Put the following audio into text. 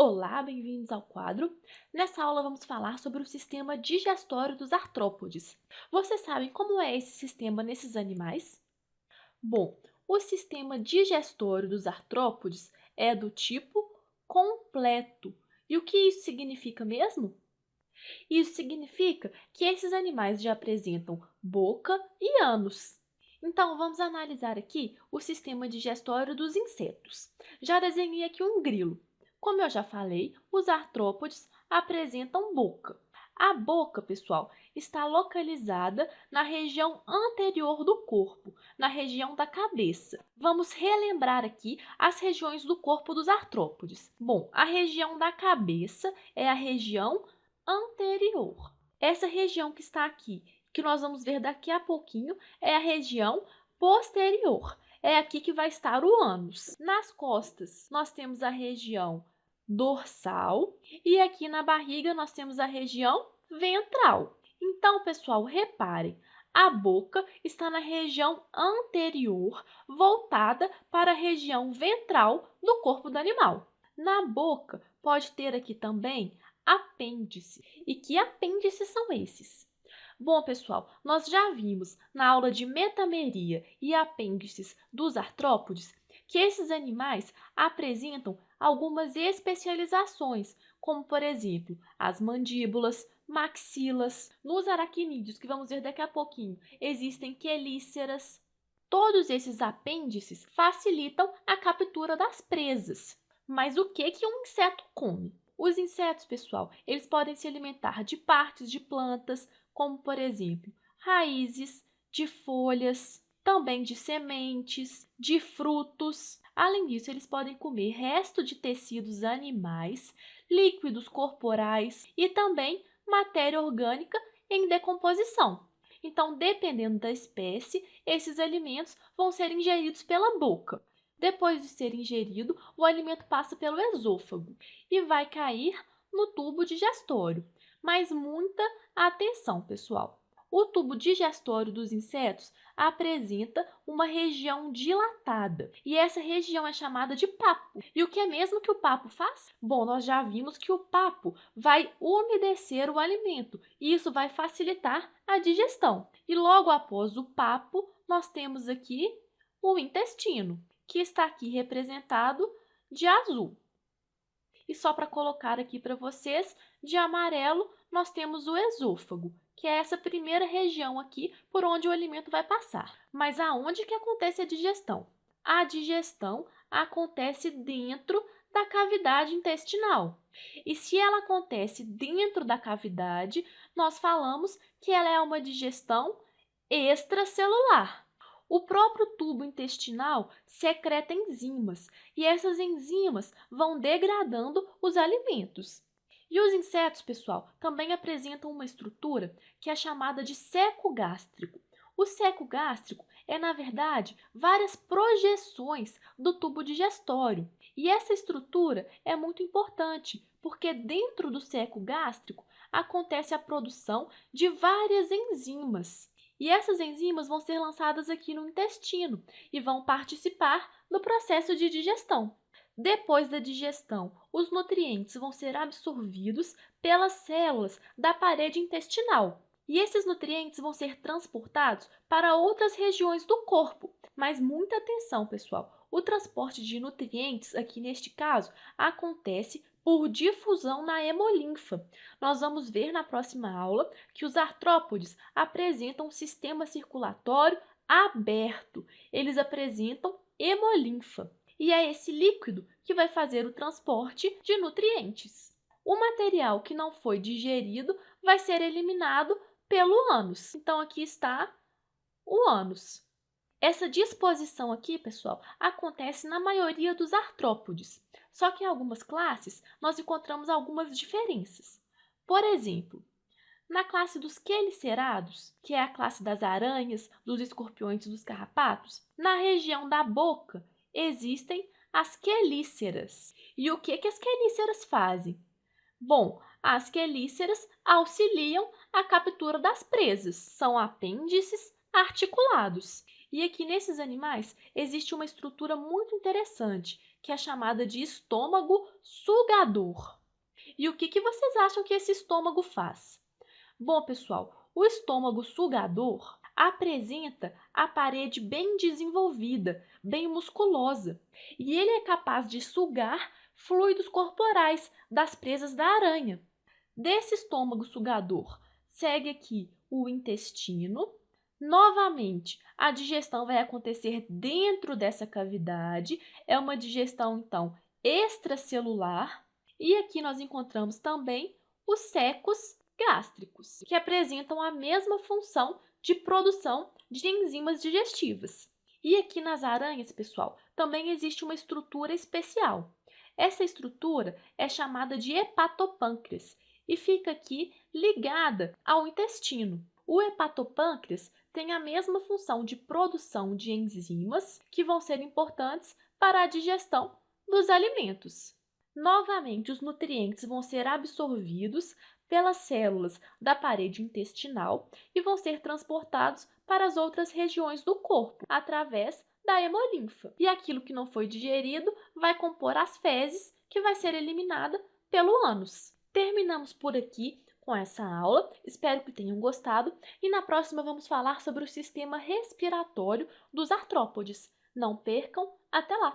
Olá, bem-vindos ao quadro. Nessa aula vamos falar sobre o sistema digestório dos artrópodes. Vocês sabem como é esse sistema nesses animais? Bom, o sistema digestório dos artrópodes é do tipo completo. E o que isso significa mesmo? Isso significa que esses animais já apresentam boca e ânus. Então, vamos analisar aqui o sistema digestório dos insetos. Já desenhei aqui um grilo. Como eu já falei, os artrópodes apresentam boca. A boca, pessoal, está localizada na região anterior do corpo, na região da cabeça. Vamos relembrar aqui as regiões do corpo dos artrópodes. Bom, a região da cabeça é a região anterior. Essa região que está aqui, que nós vamos ver daqui a pouquinho, é a região posterior. É aqui que vai estar o ânus. Nas costas, nós temos a região dorsal e aqui na barriga nós temos a região ventral. Então, pessoal, reparem, a boca está na região anterior, voltada para a região ventral do corpo do animal. Na boca, pode ter aqui também apêndice. E que apêndices são esses? Bom, pessoal, nós já vimos na aula de metameria e apêndices dos artrópodes que esses animais apresentam algumas especializações, como, por exemplo, as mandíbulas, maxilas. Nos aracnídeos, que vamos ver daqui a pouquinho, existem quelíceras. Todos esses apêndices facilitam a captura das presas. Mas o que um inseto come? Os insetos, pessoal, eles podem se alimentar de partes de plantas, como, por exemplo, raízes, de folhas, também de sementes, de frutos. Além disso, eles podem comer resto de tecidos animais, líquidos corporais e também matéria orgânica em decomposição. Então, dependendo da espécie, esses alimentos vão ser ingeridos pela boca. Depois de ser ingerido, o alimento passa pelo esôfago e vai cair no tubo digestório. Mas muita atenção, pessoal! O tubo digestório dos insetos apresenta uma região dilatada e essa região é chamada de papo. E o que é mesmo que o papo faz? Bom, nós já vimos que o papo vai umedecer o alimento e isso vai facilitar a digestão. E logo após o papo, nós temos aqui o intestino, que está aqui representado de azul. E só para colocar aqui para vocês, de amarelo, nós temos o esôfago, que é essa primeira região aqui por onde o alimento vai passar. Mas aonde que acontece a digestão? A digestão acontece dentro da cavidade intestinal. E se ela acontece dentro da cavidade, nós falamos que ela é uma digestão extracelular. O próprio tubo intestinal secreta enzimas e essas enzimas vão degradando os alimentos. E os insetos, pessoal, também apresentam uma estrutura que é chamada de seco gástrico. O seco gástrico é, na verdade, várias projeções do tubo digestório. E essa estrutura é muito importante, porque dentro do seco gástrico acontece a produção de várias enzimas. E essas enzimas vão ser lançadas aqui no intestino e vão participar do processo de digestão. Depois da digestão, os nutrientes vão ser absorvidos pelas células da parede intestinal. E esses nutrientes vão ser transportados para outras regiões do corpo. Mas muita atenção, pessoal! O transporte de nutrientes, aqui neste caso, acontece por difusão na hemolinfa. Nós vamos ver na próxima aula que os artrópodes apresentam um sistema circulatório aberto. Eles apresentam hemolinfa. E é esse líquido que vai fazer o transporte de nutrientes. O material que não foi digerido vai ser eliminado pelo ânus. Então, aqui está o ânus. Essa disposição aqui, pessoal, acontece na maioria dos artrópodes. Só que em algumas classes, nós encontramos algumas diferenças. Por exemplo, na classe dos quelicerados, que é a classe das aranhas, dos escorpiões e dos carrapatos, na região da boca existem as quelíceras. E o que as quelíceras fazem? Bom, as quelíceras auxiliam a captura das presas, são apêndices articulados. E aqui nesses animais existe uma estrutura muito interessante, que é chamada de estômago sugador. E o que vocês acham que esse estômago faz? Bom, pessoal, o estômago sugador apresenta a parede bem desenvolvida, bem musculosa, e ele é capaz de sugar fluidos corporais das presas da aranha. Desse estômago sugador, segue aqui o intestino. Novamente, a digestão vai acontecer dentro dessa cavidade, é uma digestão, então, extracelular. E aqui nós encontramos também os secos gástricos, que apresentam a mesma função de produção de enzimas digestivas. E aqui nas aranhas, pessoal, também existe uma estrutura especial. Essa estrutura é chamada de hepatopâncreas e fica aqui ligada ao intestino. O hepatopâncreas tem a mesma função de produção de enzimas que vão ser importantes para a digestão dos alimentos. Novamente, os nutrientes vão ser absorvidos pelas células da parede intestinal e vão ser transportados para as outras regiões do corpo através da hemolinfa. E aquilo que não foi digerido vai compor as fezes, que vai ser eliminada pelo ânus. Terminamos por aqui com essa aula, espero que tenham gostado e na próxima vamos falar sobre o sistema respiratório dos artrópodes. Não percam, até lá!